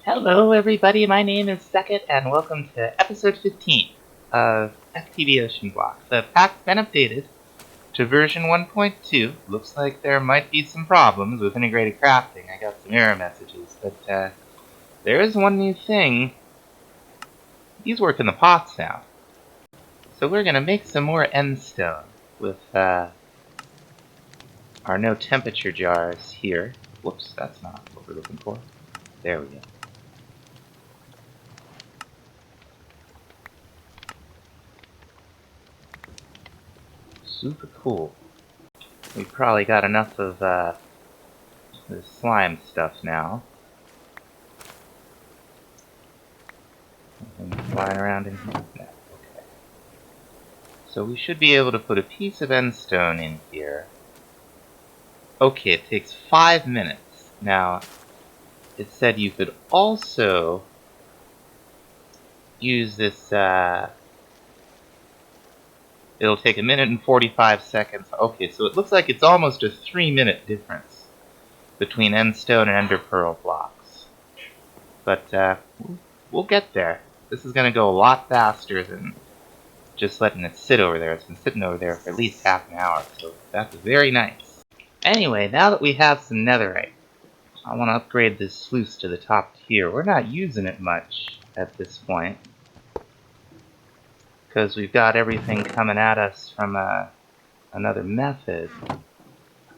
Hello everybody, my name is Second, and welcome to episode 15 of FTB Oceanblock. The pack's been updated to version 1.2. Looks like there might be some problems with integrated crafting. I got some error messages, but there is one new thing. These work in the pots now. So we're going to make some more end stone with our no temperature jars here. Whoops, that's not what we're looking for. There we go. Super cool. We probably got enough of the slime stuff now. Nothing flying around in here? No. Okay. So we should be able to put a piece of end stone in here. Okay, it takes 5 minutes. Now, it said you could also use this, it'll take 1 minute and 45 seconds. Okay, so it looks like it's almost a 3-minute difference between end stone and ender pearl blocks. But we'll get there. This is going to go a lot faster than just letting it sit over there. It's been sitting over there for at least half an hour, so that's very nice. Anyway, now that we have some netherite, I want to upgrade this sluice to the top tier. We're not using it much at this point, because we've got everything coming at us from another method.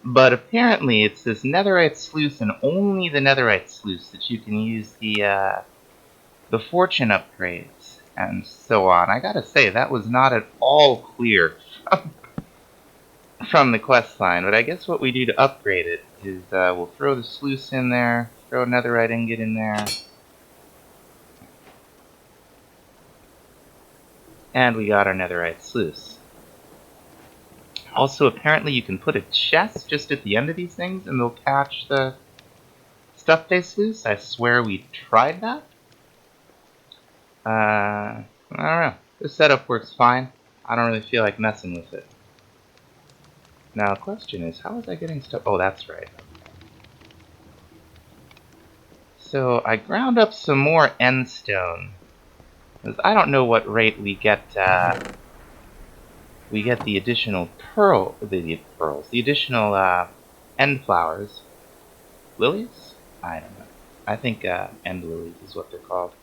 But apparently it's this netherite sluice and only the netherite sluice that you can use the fortune upgrades and so on. I gotta say, that was not at all clear from the quest line, but I guess what we do to upgrade it is we'll throw the sluice in there, throw a netherite ingot in there, and we got our netherite sluice. Also, apparently you can put a chest just at the end of these things and they'll catch the stuff they sluice. I swear we tried that. I don't know. This setup works fine. I don't really feel like messing with it. Now the question is, how was I getting stuff? Oh, that's right. So I ground up some more end stone. Because I don't know what rate we get the additional the additional end flowers. Lilies? I don't know. I think end lilies is what they're called.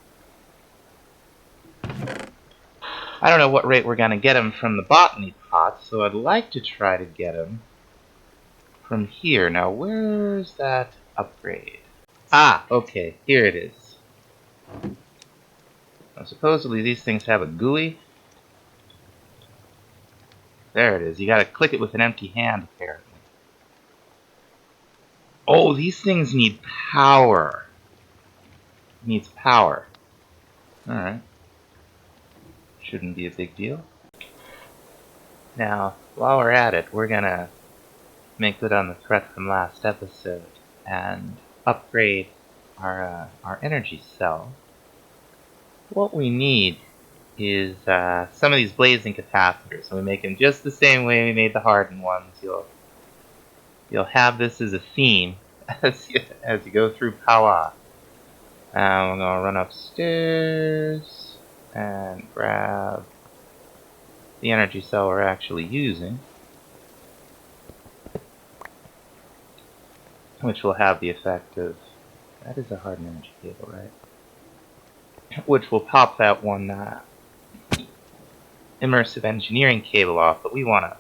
I don't know what rate we're gonna get them from the botany pot, so I'd like to try to get them from here. Now, where's that upgrade? Ah, okay, here it is. Now, supposedly these things have a GUI. There it is. You gotta click it with an empty hand, apparently. Oh, these things need power. It needs power. Alright. Shouldn't be a big deal. Now, while we're at it, we're gonna make good on the threat from last episode and upgrade our energy cell. What we need is some of these blazing capacitors, and we make them just the same way we made the hardened ones. You'll have this as a theme as you go through power. We're gonna run upstairs and grab the energy cell we're actually using, which will have the effect of, that is a hardened energy cable, right? Which will pop that one immersive engineering cable off, but we wanna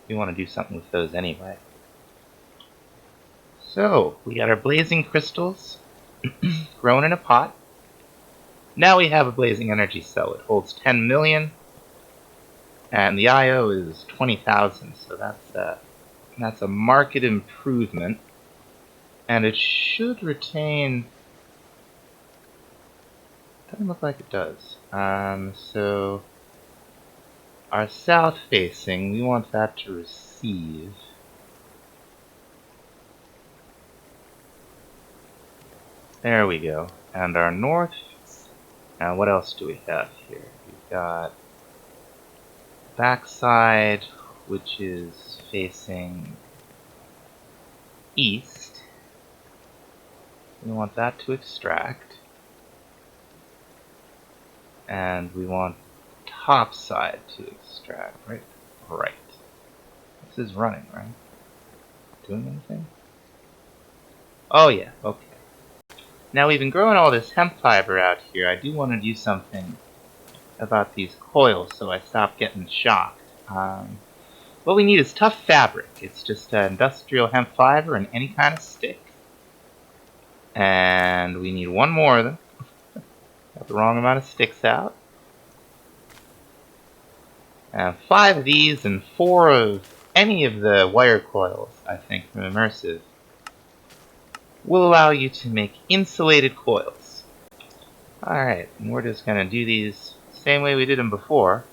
do something with those anyway. So we got our blazing crystals grown in a pot. Now we have a blazing energy cell. It holds 10 million, and the IO is 20,000. So that's a marked improvement, and it should retain. Doesn't look like it does. So our south facing, we want that to receive. There we go. And our north. Now what else do we have here? We've got backside, which is facing east. We want that to extract. And we want top side to extract, right? Right. This is running, right? Doing anything? Oh yeah, okay. Now we've been growing all this hemp fiber out here. I do want to do something about these coils so I stop getting shocked. What we need is tough fabric. It's just industrial hemp fiber and any kind of stick. And we need one more of them. Got the wrong amount of sticks out. And 5 of these and 4 of any of the wire coils, I think, from Immersive, will allow you to make insulated coils. Alright, and we're just going to do these the same way we did them before.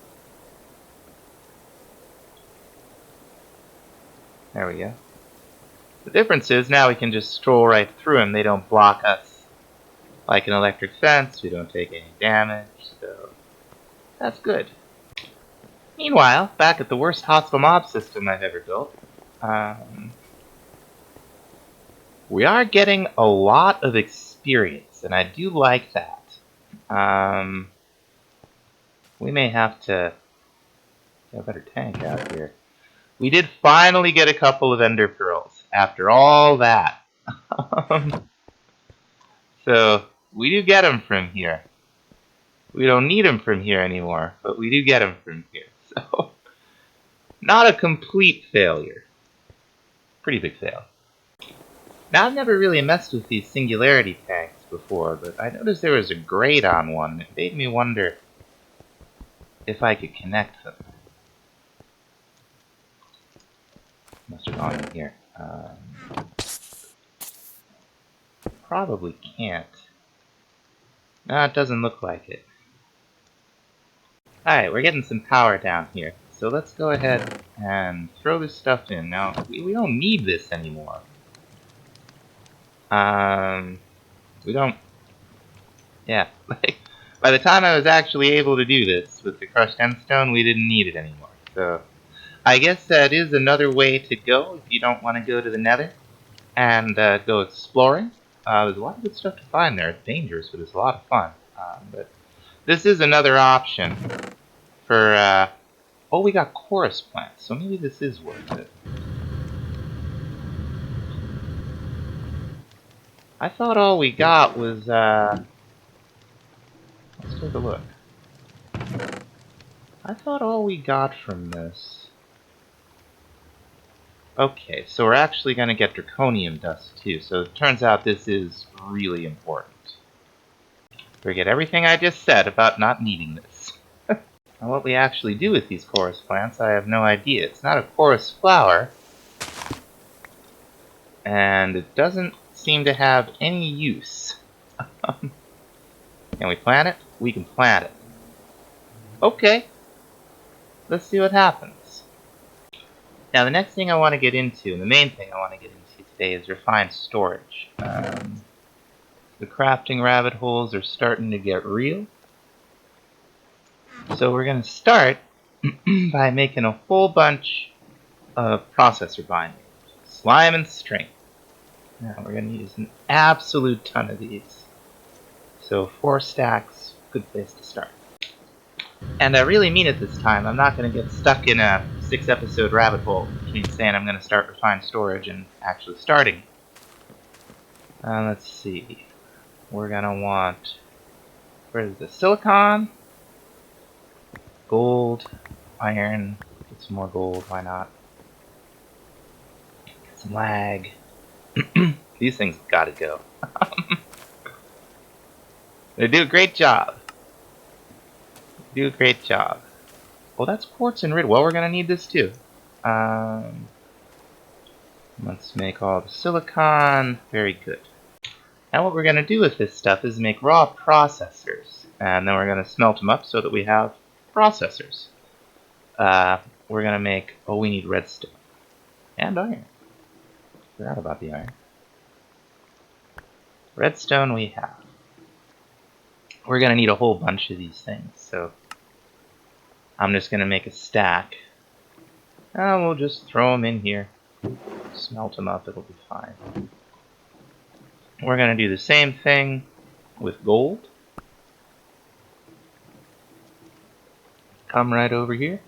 There we go. The difference is now we can just stroll right through them. They don't block us like an electric fence. We don't take any damage, so that's good. Meanwhile, back at the worst hostile mob system I've ever built, we are getting a lot of experience, and I do like that. We may have to get a better tank out here. We did finally get a couple of ender pearls after all that. So we do get them from here. We don't need them from here anymore, but we do get them from here. So not a complete failure. Pretty big fail. Now, I've never really messed with these Singularity Tags before, but I noticed there was a grade on one that made me wonder if I could connect them. Must have gone in here. Probably can't. No, it doesn't look like it. Alright, we're getting some power down here. So let's go ahead and throw this stuff in. Now, we don't need this anymore. We don't... Yeah, like, by the time I was actually able to do this with the crushed endstone, we didn't need it anymore. So, I guess that is another way to go if you don't want to go to the nether and go exploring. There's a lot of good stuff to find there. It's dangerous, but it's a lot of fun. But this is another option for... oh, we got chorus plants, so maybe this is worth it. I thought all we got was... let's take a look. I thought all we got from this... Okay, so we're actually going to get draconium dust too, so it turns out this is really important. Forget everything I just said about not needing this. Now what we actually do with these chorus plants, I have no idea. It's not a chorus flower, and it doesn't seem to have any use. Can we plant it? We can plant it. Okay, let's see what happens. Now the next thing I want to get into, and the main thing I want to get into today, is refined storage. The crafting rabbit holes are starting to get real. So we're going to start by making a whole bunch of processor bindings. Slime and string. Now we're going to use an absolute ton of these. So 4 stacks, good place to start. And I really mean it this time. I'm not going to get stuck in a 6-episode rabbit hole between saying I'm going to start refined storage and actually starting. Let's see. We're going to want... where's the silicon? Gold, iron, get some more gold, why not? Get some lag. These things gotta go. They do a great job. Do a great job. Well, that's quartz and rid. Well, we're gonna need this too. Let's make all the silicon. Very good. Now what we're gonna do with this stuff is make raw processors. And then we're gonna smelt them up so that we have processors. We're gonna make... oh, we need redstone. And iron. Forgot about the iron. Redstone we have. We're gonna need a whole bunch of these things, so... I'm just gonna make a stack. And we'll just throw them in here. Smelt them up, it'll be fine. We're gonna do the same thing with gold. come right over here.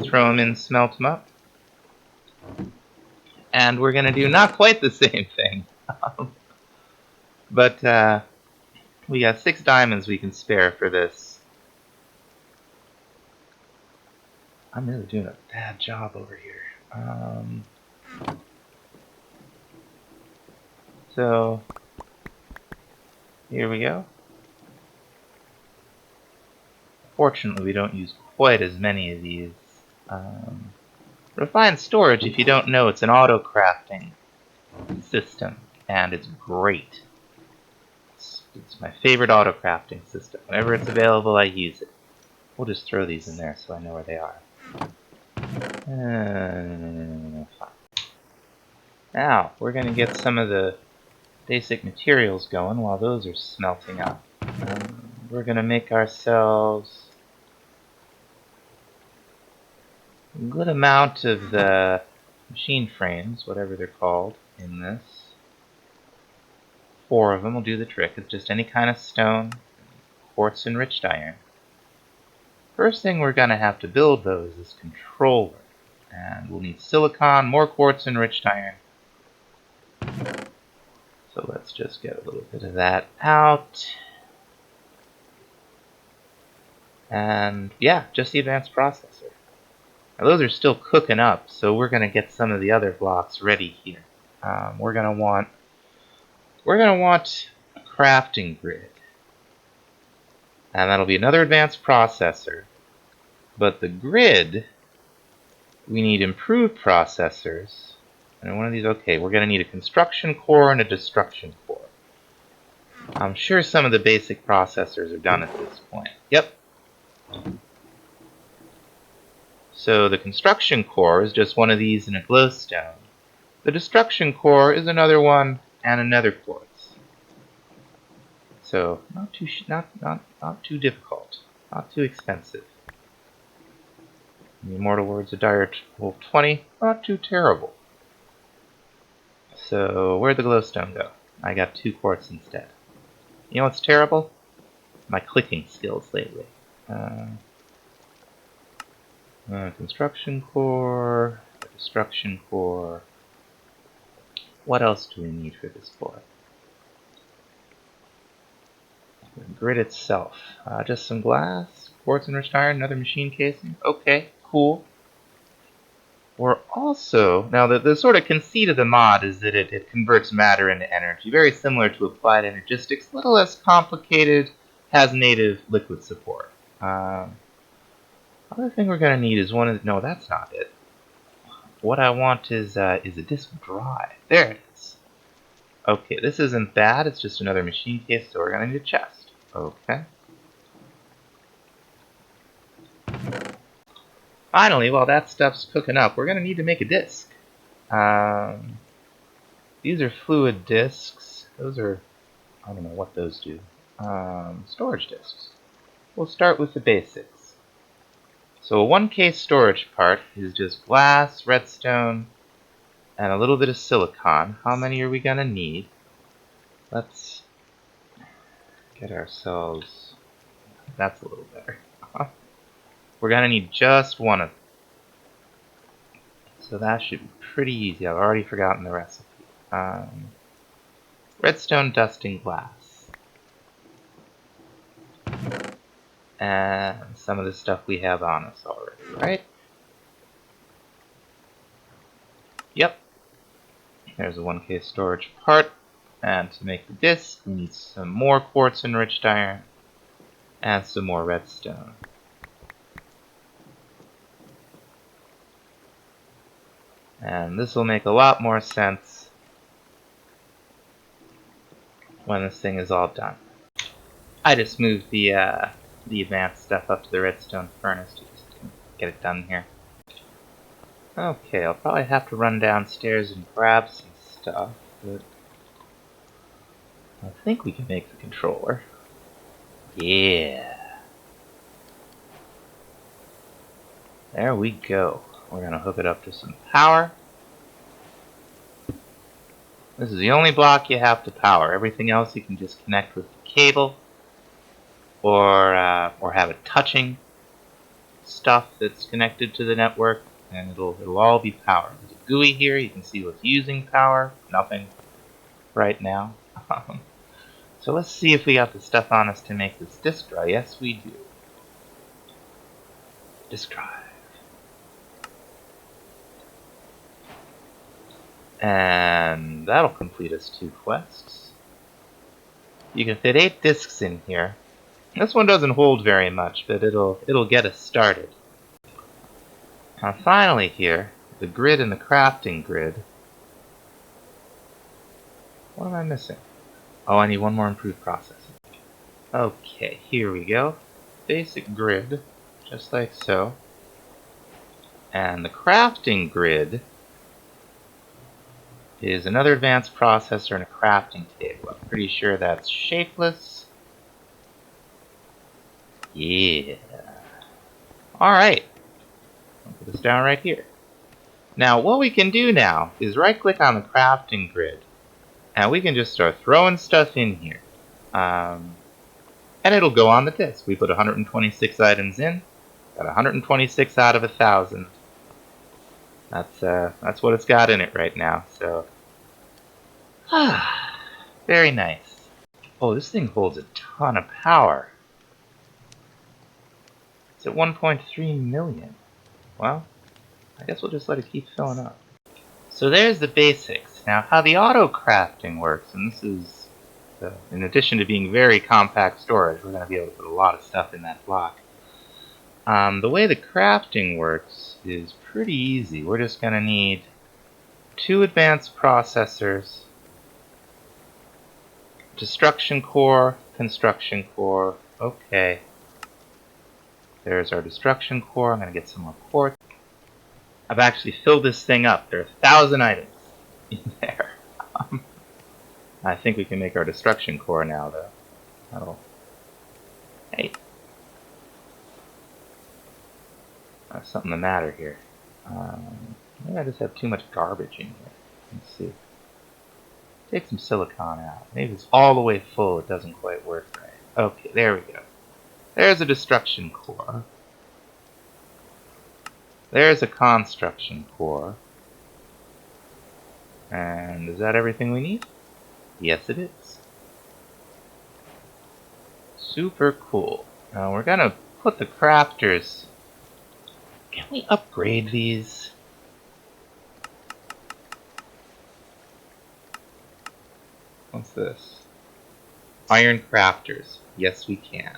Throw them in, smelt them up. And we're going to do not quite the same thing. But we got 6 diamonds we can spare for this. I'm really doing a bad job over here. So, here we go. Fortunately, we don't use quite as many of these. Refined storage, if you don't know, it's an auto-crafting system, and it's great. It's my favorite auto-crafting system. Whenever it's available, I use it. We'll just throw these in there so I know where they are. Now, we're going to get some of the basic materials going while those are smelting up. We're going to make ourselves a good amount of the machine frames, whatever they're called, in this. 4 of them will do the trick. It's just any kind of stone, quartz enriched iron. First thing we're going to have to build, though, is this controller. And we'll need silicon, more quartz enriched iron. So let's just get a little bit of that out. And yeah, just the advanced processor. Now those are still cooking up, so we're going to get some of the other blocks ready here. We're going to want a crafting grid. And that'll be another advanced processor. But the grid, we need improved processors. And one of these, okay, we're going to need a construction core and a destruction core. I'm sure some of the basic processors are done at this point. Yep. So the construction core is just one of these in a glowstone. The destruction core is another one and another quartz. So not too difficult, not too expensive. In the immortal words of Dire Wolf 20, not too terrible. So where'd the glowstone go? I got 2 quartz instead. You know what's terrible? My clicking skills lately. Construction core, destruction core. What else do we need for this boy? The grid itself. Just some glass, quartz enriched iron, another machine casing. Okay, cool. We're also, now the sort of conceit of the mod is that it converts matter into energy, very similar to applied energistics, a little less complicated, has native liquid support. Other thing we're going to need is one of the, no, that's not it. What I want is a disk drive. There it is. Okay, this isn't bad, it's just another machine case, so we're going to need a chest. Okay. Finally, while that stuff's cooking up, we're going to need to make a disk. These are fluid disks. Those are, I don't know what those do. Storage disks. We'll start with the basics. So a 1K storage part is just glass, redstone, and a little bit of silicon. How many are we going to need? Let's get ourselves... That's a little better. We're going to need just one of them. So that should be pretty easy. I've already forgotten the recipe. Redstone, dusting, glass. And some of the stuff we have on us already, right? Yep. There's a 1K storage part. And to make the disk, we need some more quartz enriched iron and some more redstone. And this will make a lot more sense when this thing is all done. I just moved the advanced stuff up to the redstone furnace to just get it done here. Okay, I'll probably have to run downstairs and grab some stuff, but I think we can make the controller. Yeah. There we go. We're going to hook it up to some power. This is the only block you have to power. Everything else you can just connect with the cable. or have it touching stuff that's connected to the network, and it'll all be power. There's a GUI here. You can see what's using power. Nothing right now. So let's see if we got the stuff on us to make this disk drive. Yes, we do. Disk drive. And that'll complete us 2 quests. You can fit 8 disks in here. This one doesn't hold very much, but it'll get us started. Now finally here, the grid and the crafting grid. What am I missing? Oh, I need one more improved processor. Okay, here we go. Basic grid, just like so. And the crafting grid is another advanced processor and a crafting table. I'm pretty sure that's shapeless. Yeah. Alright. I'll put this down right here. Now, what we can do now is right-click on the crafting grid, and we can just start throwing stuff in here. And it'll go on the disk. We put 126 items in, got 126 out of 1,000. That's what it's got in it right now, so... very nice. Oh, this thing holds a ton of power. It's at 1.3 million. Well, I guess we'll just let it keep filling up. So there's the basics. Now, how the auto crafting works, and this is, in addition to being very compact storage, we're going to be able to put a lot of stuff in that block. The way the crafting works is pretty easy. We're just going to need 2 advanced processors, destruction core, construction core. Okay. There's our destruction core. I'm going to get some more quartz. I've actually filled this thing up. There are 1,000 items in there. I think we can make our destruction core now, though. That'll... Hey. There's something the matter here. Maybe I just have too much garbage in here. Let's see. Take some silicon out. Maybe it's all the way full. It doesn't quite work right. Okay, there we go. There's a destruction core. There's a construction core. And is that everything we need? Yes, it is. Super cool. Now we're gonna put the crafters... Can we upgrade these? What's this? Iron crafters. Yes, we can.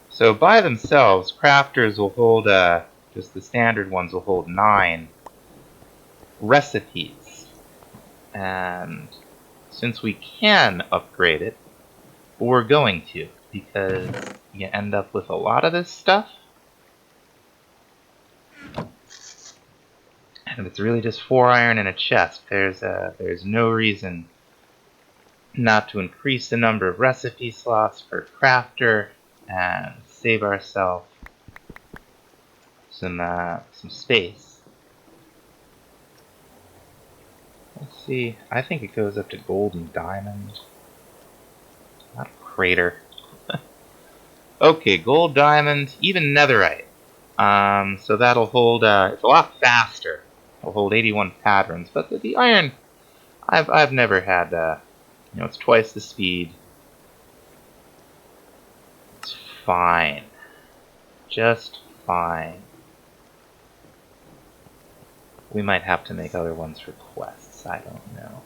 So by themselves, crafters will hold, just the standard ones will hold 9 recipes. And since we can upgrade it, we're going to, because you end up with a lot of this stuff. And if it's really just 4 iron in a chest, there's no reason not to increase the number of recipe slots per crafter and save ourselves some space. Let's see. I think it goes up to gold and diamond. Not a crater. Okay, gold, diamond, even netherite. So that'll hold. It's a lot faster. It'll hold 81 patterns, but the iron, I've never had. It's twice the speed. It's fine. Just fine. We might have to make other ones for quests. I don't know.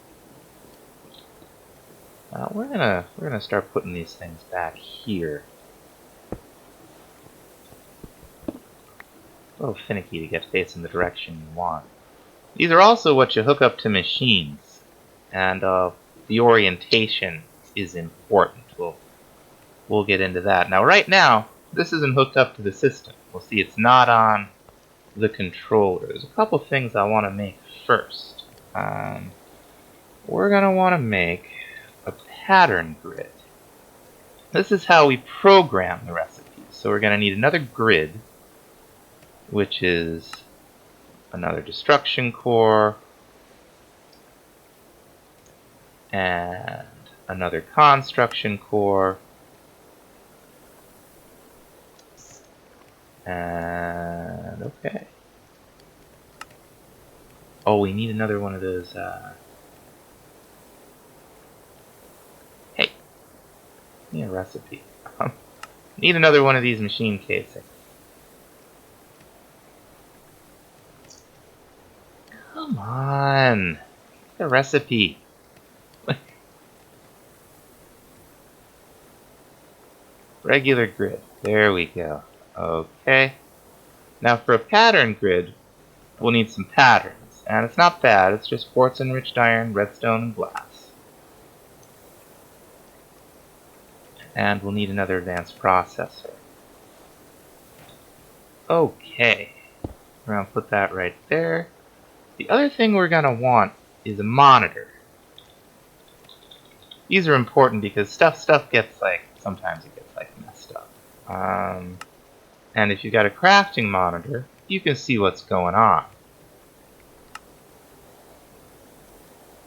We're gonna start putting these things back here. A little finicky to get facing the direction you want. These are also what you hook up to machines, and the orientation is important. We'll get into that. Now, right now, this isn't hooked up to the system. We'll see it's not on the controller. There's a couple things I want to make first. We're gonna want to make a pattern grid. This is how we program the recipes. So we're gonna need another grid, which is another destruction core and another construction core And okay. Oh, we need another one of those, hey, need a recipe. Need another one of these machine casings. Come on. The recipe. Regular grid. There we go. Okay. Now for a pattern grid, we'll need some patterns. And it's not bad. It's just quartz enriched iron, redstone, and glass. And we'll need another advanced processor. Okay. We're going to put that right there. The other thing we're going to want is a monitor. These are important because stuff gets sometimes it gets messed up. And if you've got a crafting monitor, you can see what's going on.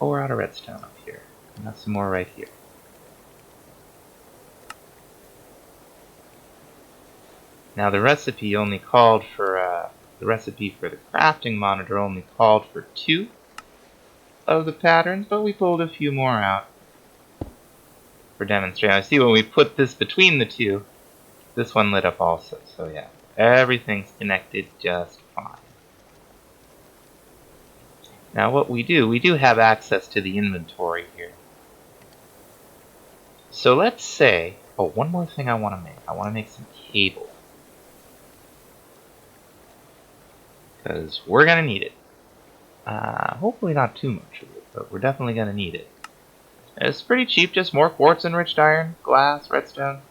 Oh, we're out of redstone up here. And got some more right here. Now the recipe only called for, the recipe for the crafting monitor only called for 2 of the patterns, but we pulled a few more out for demonstration. I see when we put this between the 2, this one lit up also, so yeah. Everything's connected just fine. Now what we do have access to the inventory here. So let's say, oh, one more thing I want to make. I want to make some cable. Because we're going to need it. Hopefully not too much of it, but we're definitely going to need it. It's pretty cheap, just more quartz enriched iron, glass, redstone.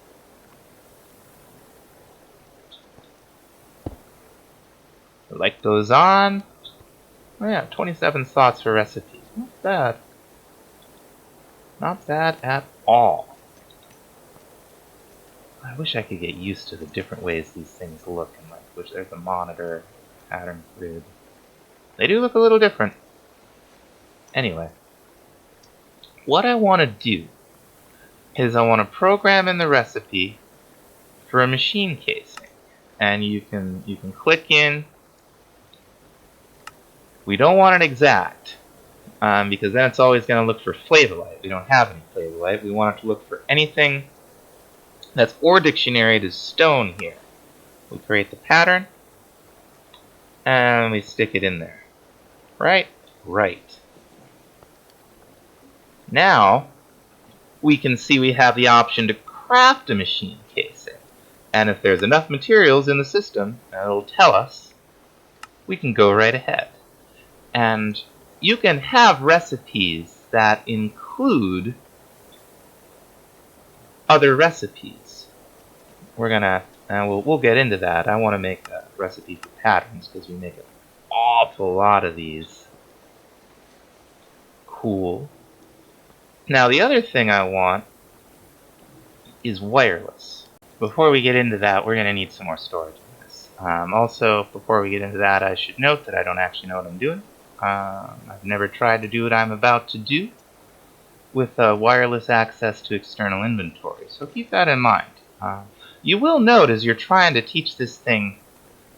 The light goes on. Oh yeah, 27 slots for recipes. Not bad. Not bad at all. I wish I could get used to the different ways these things look, and which there's a monitor, pattern grid. They do look a little different. Anyway, what I want to do is I want to program in the recipe for a machine casing, and you can click in. We don't want it exact, because then it's always going to look for flavolite. We don't have any flavolite. We want it to look for anything that's ore dictionary to stone here. We create the pattern, and we stick it in there. Right? Right. Now, we can see we have the option to craft a machine casing. And if there's enough materials in the system, it'll tell us, we can go right ahead. And you can have recipes that include other recipes. We're gonna, and we'll get into that. I want to make a recipe for patterns because we make an awful lot of these. Cool. Now the other thing I want is wireless. Before we get into that, we're gonna need some more storage in this. Also, before we get into that, I should note that I don't actually know what I'm doing. I've never tried to do what I'm about to do with wireless access to external inventory, so keep that in mind. You will note as you're trying to teach this thing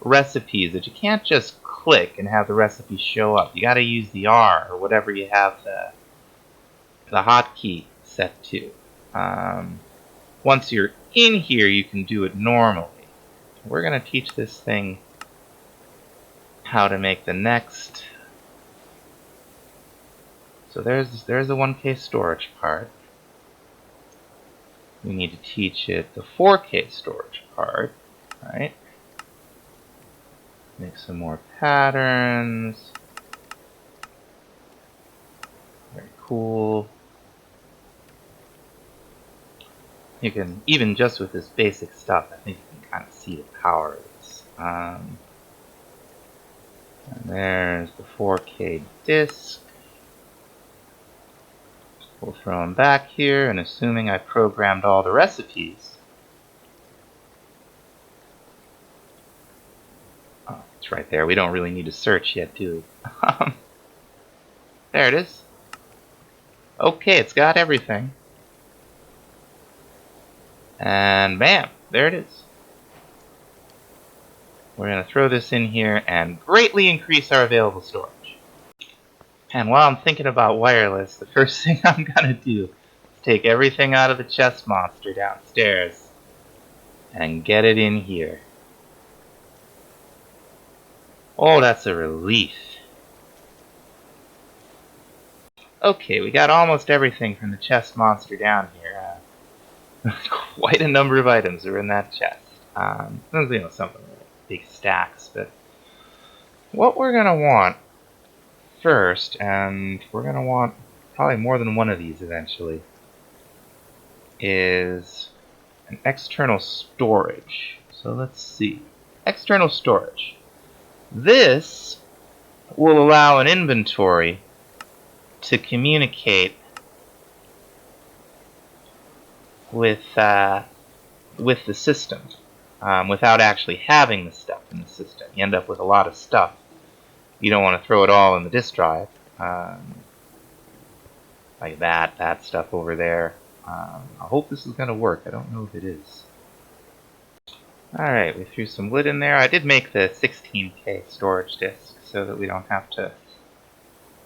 recipes that you can't just click and have the recipe show up. You gotta use the R or whatever you have the hotkey set to. Once you're in here, you can do it normally. We're gonna teach this thing how to make the next. So there's the 1K storage part. We need to teach it the 4K storage part, right? Make some more patterns. Very cool. You can, even just with this basic stuff, I think you can kind of see the power of this. And there's the 4K disk. We'll throw them back here, and assuming I programmed all the recipes. Oh, it's right there. We don't really need to search yet, do we? There it is. Okay, it's got everything. And bam, there it is. We're going to throw this in here and greatly increase our available storage. And while I'm thinking about wireless, the first thing I'm going to do is take everything out of the chest monster downstairs and get it in here. Oh, that's a relief. Okay, we got almost everything from the chest monster down here. Quite a number of items are in that chest. Some big stacks, but what we're going to want first, and we're going to want probably more than one of these eventually, is an external storage. So let's see. External storage. This will allow an inventory to communicate with the system without actually having the stuff in the system. You end up with a lot of stuff. You don't want to throw it all in the disk drive. Like that stuff over there. I hope this is going to work. I don't know if it is. Alright, we threw some wood in there. I did make the 16K storage disk so that we don't have to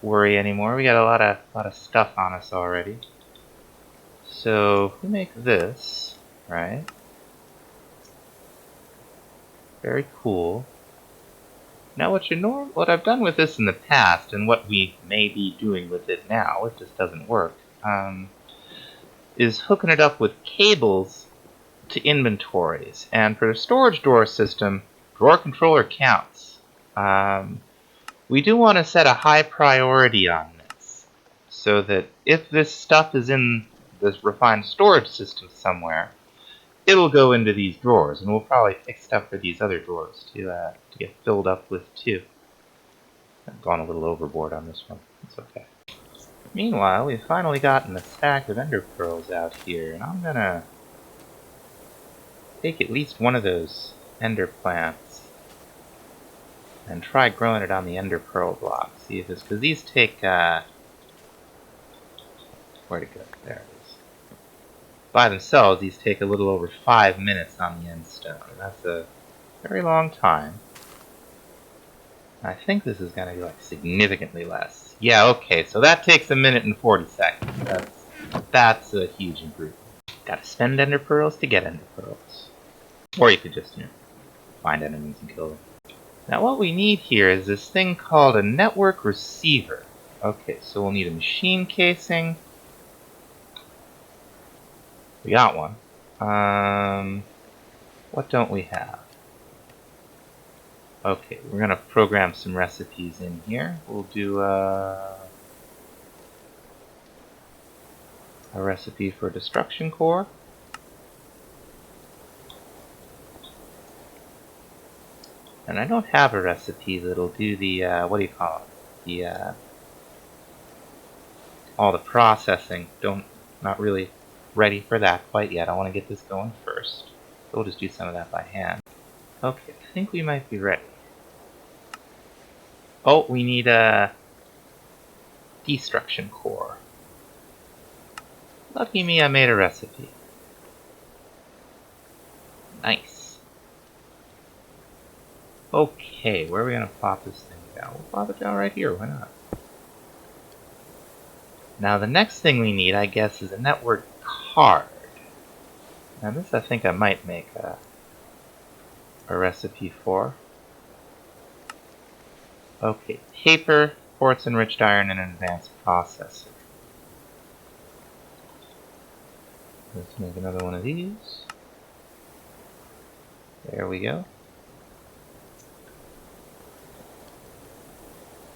worry anymore. We got a lot of stuff on us already. So if we make this, right? Very cool. Now what I've done with this in the past, and what we may be doing with it now, if this doesn't work, is hooking it up with cables to inventories. And for the storage drawer system, drawer controller counts. We do want to set a high priority on this, so that if this stuff is in this refined storage system somewhere, it'll go into these drawers, and we'll probably pick stuff for these other drawers to get filled up with too. I've gone a little overboard on this one. It's okay. Meanwhile, we've finally gotten a stack of ender pearls out here, and I'm gonna take at least one of those ender plants and try growing it on the ender pearl block. See if this, because these take where'd it go? There it is. By themselves, these take a little over 5 minutes on the end stone. That's a very long time. I think this is going to be like significantly less. Yeah, okay, so that takes 1 minute and 40 seconds. That's a huge improvement. Gotta spend ender pearls to get ender pearls. Or you could just, find enemies and kill them. Now what we need here is this thing called a network receiver. Okay, so we'll need a machine casing. We got one. What don't we have? Okay, we're gonna program some recipes in here. We'll do a recipe for destruction core. And I don't have a recipe that'll do the, what do you call it? The, all the processing. Not really ready for that quite yet. I want to get this going first. So we'll just do some of that by hand. Okay, I think we might be ready. Oh, we need a destruction core. Lucky me, I made a recipe. Nice. Okay, where are we going to plop this thing down? We'll plop it down right here, why not? Now the next thing we need, I guess, is a network card. Now this I think I might make a recipe for. Okay, paper, quartz enriched iron, and an advanced processor. Let's make another one of these. There we go.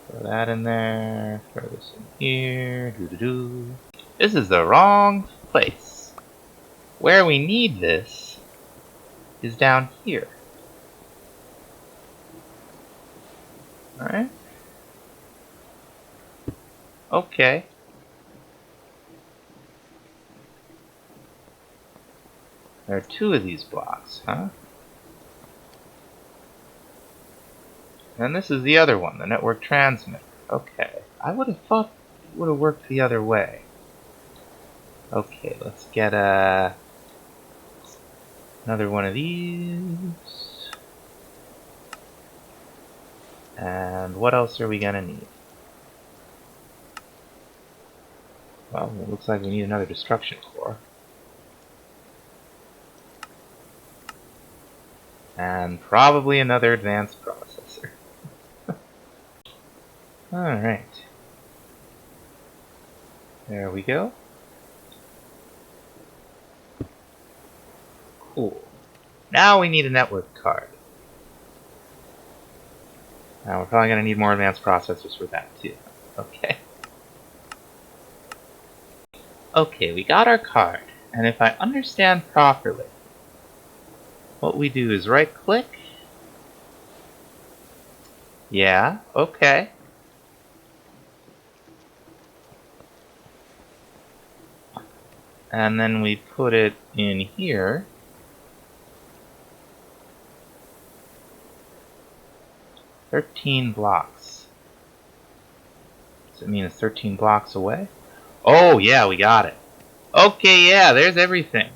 Throw that in there, throw this in here, doo-doo-doo. This is the wrong place. Where we need this is down here. Alright. Okay. There are 2 of these blocks, huh? And this is the other one, the network transmitter. Okay. I would have thought it would have worked the other way. Okay, let's get another one of these. And what else are we gonna need? Well, it looks like we need another destruction core. And probably another advanced processor. Alright. There we go. Cool. Now we need a network card. Now we're probably going to need more advanced processors for that too. Okay. Okay, we got our card. And if I understand properly, what we do is right click. Yeah, okay. And then we put it in here. "13 blocks. Does it mean it's 13 blocks away? Oh, yeah, we got it. Okay, yeah, there's everything.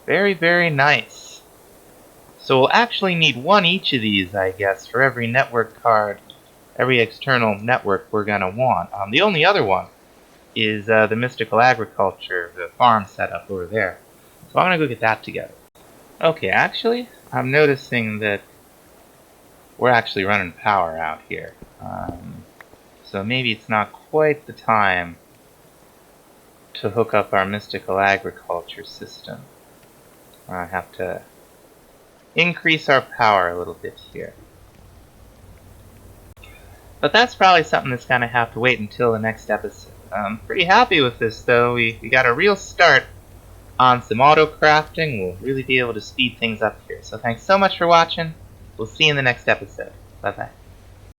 Very, very nice. So we'll actually need one each of these, I guess, for every network card, every external network we're going to want. The only other one is the Mystical Agriculture, the farm setup over there. So I'm going to go get that together. Okay, actually, I'm noticing that we're actually running power out here. So maybe it's not quite the time to hook up our Mystical Agriculture system. I have to increase our power a little bit here. But that's probably something that's going to have to wait until the next episode. I'm pretty happy with this, though. We got a real start on some auto crafting. We'll really be able to speed things up here. So thanks so much for watching. We'll see you in the next episode. Bye-bye.